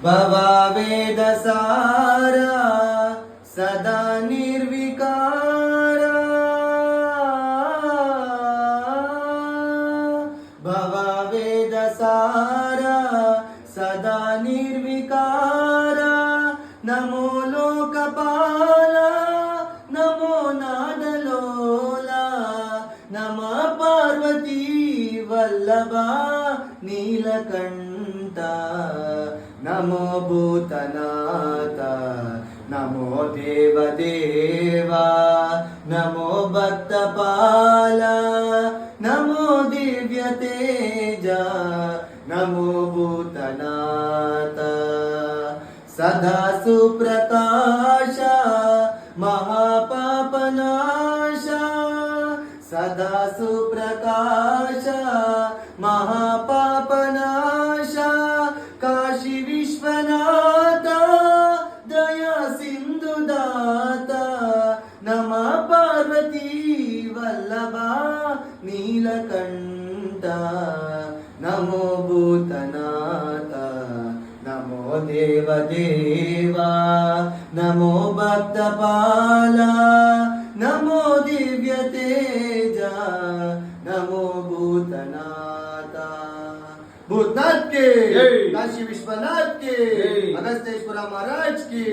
भवावेदसारा सदा निर्विकारा भवावेदसारा सदा निर्विकारा नमो लोकपाला नमो नादलोला नमः पार्वती वल्लभा नीलकण्ठ नमो भूतनाथ नमो देवदेवा नमो भक्तपाला नमो दिव्यतेज नमो भूतनाथ सदा सुप्रकाश महापापनाश सदा सुप्रकाश महापापनाश काशी विश्वनाथ दया सिंधुदाता नमः पार्वती वल्लभा नीलकण्ठ नमो भूतनाथ नमो देवदेवा नमो भक्तपाला नमो दिव्यतेज नमो भूतनाथ भूतनाथ के काशी विश्वनाथ के अगस्तेश्वर महाराज की